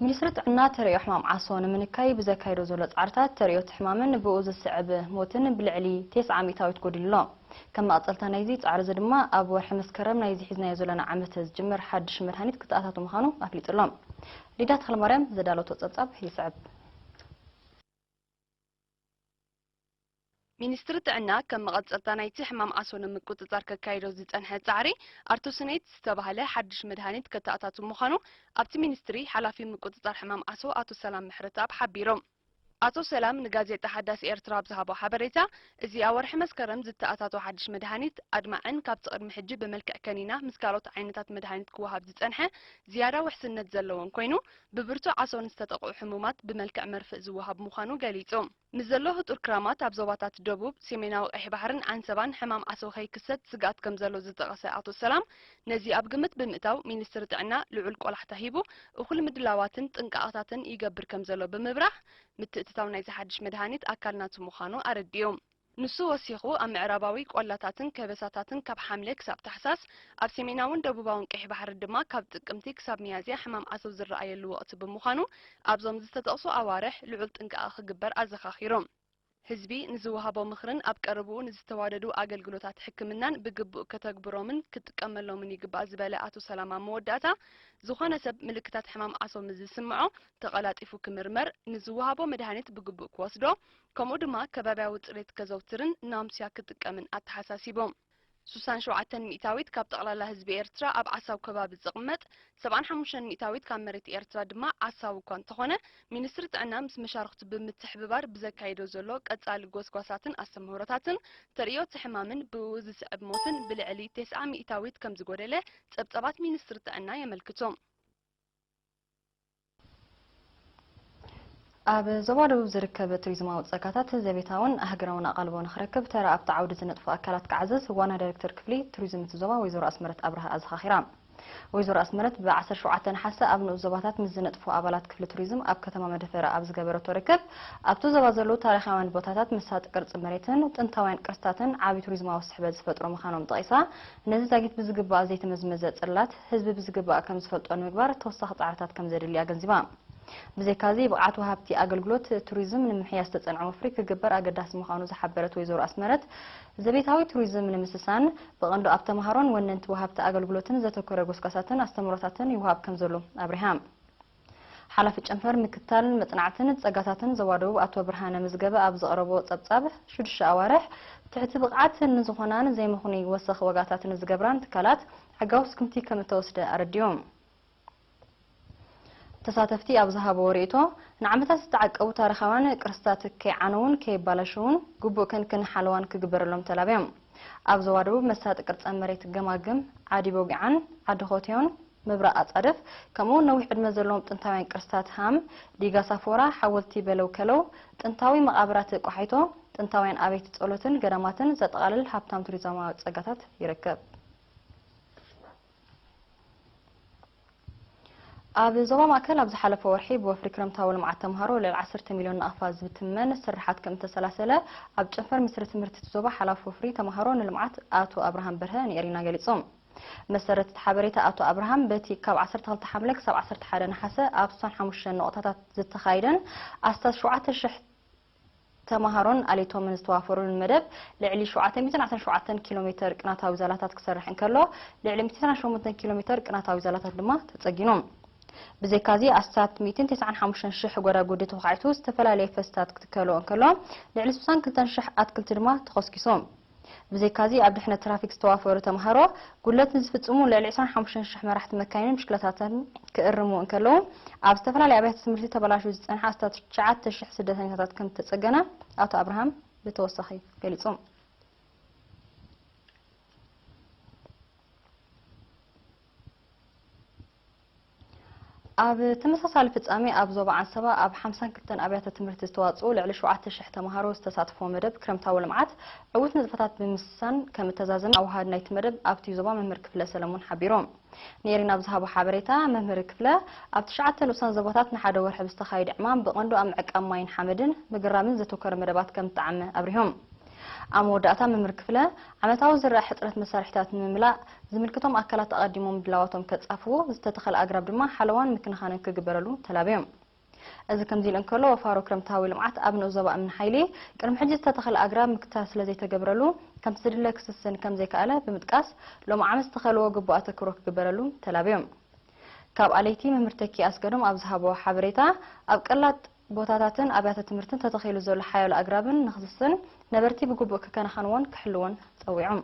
ሚኒስትሪ ጥዕና ተሪዮ ሕማም ዓሶን ምንካይ ብዘካይዶ ዘሎ ጻዕርታት ተሪዮ ሕማምን ብኡዝ ስዕብ ሞትን ብልዕሊ 9 ሚታዊት ጎዲልሎ ከም ማጽልታ ናይዚ ጻዕር ድማ ኣብ ወርሒ መስከረም ናይዚ ሒዝናዮ ዘለና ዓመት ዝጅምር ሓድሽ መድሃኒት ክትኣታቱ ምዃኑ ኣፍሊጥሎም ሊዳት ኸልማርያም ዘዳለቶ ጸብጻብ ይስዕብ ሚኒስትሪ ጥዕና ከም መቐጸልታ ናይቲ ሕማም ዓሶን ምቁጽጻር ከካይዶ ዝጸንሐ ጻዕሪ አርቶስኔት ዝተባህለ ሓድሽ መድሃኒት ከተኣታቱ ምዃኑ ኣብቲ ሚኒስትሪ ሓላፊ ምቁጽጻር ሕማም ዓሶ አቶ ሰላም ምሕረተኣብ ሓቢሮም አቶ ሰላም ንጋዜጣ ሓዳስ ኤርትራ ብዝሃቦ ሓበሬታ እዚ ኣወርሒ መስከረም ዝተኣታቶ ሓድሽ መድሃኒት ኣድማዕን ካብ ቅድሚ ሕጂ ብመልክዕ ከኒና ምስ ካልኦት ዓይነታት መድሃኒት ክወሃብ ዝጸንሐ ዝያዳ ውሕስነት ዘለዎን ኮይኑ ብብርቱዕ ዓሶን ዝተጠቕዑ ሕሙማት ብመልክዕ መርፍእ ዝወሃብ ምዃኑ ገሊጾም ምስ ዘሎ ህጡር ክራማት ኣብ ዞባታት ደቡብ ሰሜናዊ ቀይሕ ባሕርን ዓንሰባን ሕማም ዓሶ ከይክሰት ስጋኣት ከም ዘሎ ዝጠቐሰ አቶ ሰላም ነዚ ኣብ ግምት ብምእታው ሚኒስትሪ ጥዕና ልዑል ቆላሕታ ሂቡ እኹል ምድላዋትን ጥንቃቐታትን ይገብር ከም ዘሎ ብምብራህ ምትእትታው ናይ ሓድሽ መድሃኒት ኣካል ናቱ ምዃኑ ኣረዲዮም ንሱ ወሲኹ ኣብ ምዕራባዊ ቆላታትን ከበሳታትን ካብ ሓምለ ክሳብ ታሕሳስ ኣብ ሰሜናውን ደቡባውን ቀይሕ ባሕሪ ድማ ካብ ጥቅምቲ ክሳብ ሚያዝያ ሕማም ዓሶ ዝረኣየሉ ወቕቲ ብምዃኑ ኣብዞም ዝተጠቕሱ ኣዋርሕ ልዑል ጥንቃቐ ክግበር ኣዘኻኺሮም ህዝቢ ንዝወሃቦ ምኽርን ኣብ ቀረብኡ ንዝተዋደዱ ኣገልግሎታት ሕክምናን ብግቡእ ከተግብሮምን ክትጥቀመሎምን ይግባእ ዝበለ አቶ ሰላማ መወዳእታ ዝኾነ ሰብ ምልክታት ሕማም ዓሶ ዝስምዖ ተቐላጢፉ ክምርመር ንዝወሃቦ መድሃኒት ብግቡእ ክወስዶ ከምኡ ድማ ከባቢያዊ ጽሬት ከዘውትርን ናምስያ ክትጥቀምን ኣተሓሳሲቦም 67 ሚእታዊት ካብ ጠቕላላ ህዝቢ ኤርትራ ኣብ ዓሳው ከባቢ ዝቕመጥ 75 ሚእታዊት ካብ መሬት ኤርትራ ድማ ዓሳው እኳ እንተኾነ ሚኒስትሪ ጥዕና ምስ መሻርክቱ ብምትሕብባር ብዘካይዶ ዘሎ ቀጻሊ ጎስጓሳትን ኣስተምህሮታትን ተሪዮት ሕማምን ብውዝ ዝስዕብ ሞትን ብልዕሊ 9 ሚእታዊት ከም ዝጎደለ ጸብጻባት ሚኒስትሪ ጥዕና የመልክቶም ኣብ ዞባ ደቡብ ዝርከብ ቱሪዝማዊ ጸጋታት ዘቤታውን ሃገራውን ኣቓልቦን ክረክብ ተራ ኣብቲ ዓውዲ ዝነጥፉ ኣካላት ክዓዘዝ ዋና ዳይሬክተር ክፍሊ ቱሪዝም ዞባ ወይዘሮ ኣስመረት ኣብርሃ ኣዘኻኺራ ወይዘሮ ኣስመረት ብ17 ነሓሰ ኣብ ንዑስ ዞባታት ምስ ዝነጥፉ ኣባላት ክፍሊ ቱሪዝም ኣብ ከተማ መደፈራ ኣብ ዝገበረቶ ርክብ ኣብቲ ዞባ ዘለዉ ታሪኻውያን ቦታታት መሳጢ ቅርጺ መሬትን ጥንታውያን ቅርስታትን ዓቢ ቱሪዝማዊ ስሕበት ዝፈጥሩ ምዃኖም ጠቒሳ ነዚ ዛጊት ብዝግባእ ዘይተመዝመዘ ጽላት ህዝቢ ብዝግባእ ከም ዝፈልጦ ንምግባር ተወሳኺ ጻዕርታት ከም ዘድልያ ገንዚባ ብዘይካዚ ብቕዓት ወሃብቲ ኣገልግሎት ቱሪዝም ንምሕያስ ተጸንዐ መፍሪ ክግበር ኣገዳሲ ምዃኑ ዝሓበረት ወይዘሮ ኣስመረት ዘቤታዊ ቱሪዝም ንምስሳን ብቐንዱ ኣብ ተምሃሮን ወነንቲ ወሃብቲ ኣገልግሎትን ዘተኮረ ጎስጓሳትን ኣስተምህሮታትን ይወሃብ ከም ዘሎ ኣብርሃም ሓላፊ ጨንፈር ምክታልን መጽናዕትን ጸጋታትን ዞባ ደቡብ ኣቶ ብርሃነ ምዝገበ ኣብ ዘቕረቦ ጸብጻብ 6 ኣዋርሕ ትሕቲ ብቕዓት ንዝኾናን ዘይምኹኒ ወሰኺ ወጋታትን ዝገብራን ትካላት ሕጋዊ ስክምቲ ከም እተወስደ ኣረዲዮም ተሳተፍቲ ኣብ ዝሃቦ ርኢቶ ንዓመታት ዝተዓቀቡ ታሪኻውያን ቅርስታት ከይዓነውን ከይባላሸውን ግቡእ ክንክን ሓለዋን ክግበረሎም ተላብዮም ኣብ ዞባ ደቡብ መሳጢ ቅርጸ መሬት ገማግም ዓዲ ቦጊዓን ዓዲ ኾቴዮን ምብራቕ ኣጻደፍ ከምኡ ነዊሕ ዕድመ ዘለዎም ጥንታውያን ቅርስታት ሃም ዲጋ ሳፎራ ሓወልቲ በለው ከለው ጥንታዊ መቓብራት ቋሒቶ ጥንታውያን ኣቤት ጸሎትን ገዳማትን ዘጠቓልል ሃብታም ቱሪዝማዊ ጸጋታት ይርከብ ኣብ ዞባ ማእከል ኣብ ዝሓለፈ ወርሒ ብወፍሪ ክረምታዊ ልምዓት ተምሃሮ ልዕሊ 10 ሚልዮን ንኣኽፋ ዝትመን ስርሓት ከም ተሰላሰለ ኣብ ጨንፈር ምስሪ ትምህርቲ ዞባ ሓላፊ ወፍሪ ተምሃሮ ንልምዓት ኣቶ ኣብርሃም በርሀ ንኤሪና ገሊጾም መሰረት ሓበሬታ ኣቶ ኣብርሃም በቲ ካብ 12 ሓምለ ክሳብ 11 ነሓሰ ኣብ 65 ነቑጣታት ዝተኻይደን ኣስታት 7000 ተምሃሮን ኣሌቶምን ዝተዋፈሩን መደብ ልዕሊ 717 ኪሎ ሜትር ቅናታዊ ዛላታት ክሰርሕ እንከሎ ልዕሊ 198 ኪሎ ሜትር ቅናታዊ ዛላታት ድማ ተጸጊኖም ብዘይካዚ ኣስታት 195,000 ጎዳጉዲ ተኻዒቱ ዝተፈላለየ ፈስታት ክትከሎ እንከሎ ልዕሊ 62,000 ኣትክልቲ ድማ ተኸስኪሶም ብዘይካዚ ኣብ ድሕነት ትራፊክ ዝተዋፈሩ ተምሃሮ ጉለት ዝፍጽሙ ልዕሊ 25,000 መራሕቲ መካይንን ብሽክለታትን ክእርሙ እንከሎ ኣብ ዝተፈላለየ ኣብያተ ትምህርቲ ተበላሹ ዝጸንሐ ኣስታት 9,000 ስደተኛታት ከም ተጸገነ ኣቶ ኣብርሃም ብተወሳኺ ገሊጾም ኣብ ተመሳሳሊ ፍጻሜ ኣብ ዞባ ዓንሰባ ኣብ 52 ኣብያተ ትምህርቲ ዝተዋጽኡ ልዕሊ 7,000 ተምሃሮ ዝተሳተፎ መደብ ክረምታዊ ልምዓት ዕዉት ንጥፈታት ብምስሳን ከም ተዛዘመ ኣዋሃድ ናይቲ መደብ ኣብቲ ዞባ መምህር ክፍለ ሰለሞን ሓቢሮም ነሪና ብዝሃቦ ሓበሬታ መምህር ክፍለ ኣብ 9 ንኡሳን ዞባታት ንሓደ ወርሒ ብዝተኻየደ ዕማም ብቐንዱ ኣብ ምዕቃብ ማይን ሓመድን ምግራምን ዘተኮረ መደባት ከም ተዓመ ኣብሪሆም أموداتا ممر كفلة عمتاو زرع حطرة مسارحتات مملاء زملكتهم أكلات أقدمهم بلاواتهم كتصفوا زتتخل أقرب دما حلوان ممكن خانن كجبرلو تلابيهم إذا كم زين كله وفارو كرمتاوي لمعت أبن أزواء من حيلي كرم حجز تتخل أقرب مكتاس لزي تجبرلو كم تدلك السن كم زي كأله بمتقاس لو معمس تخلوا جبوات كروك جبرلو تلابيهم كاب عليتي ممرتكي أسكرهم أبزهبوا حبريتا أبقلت بوتاتاتن أبيات تمرتن تتخيلوا زول حياة الأقربن نخصصن نبرتي بجبوك كان خانوان كحلوان تسويعهم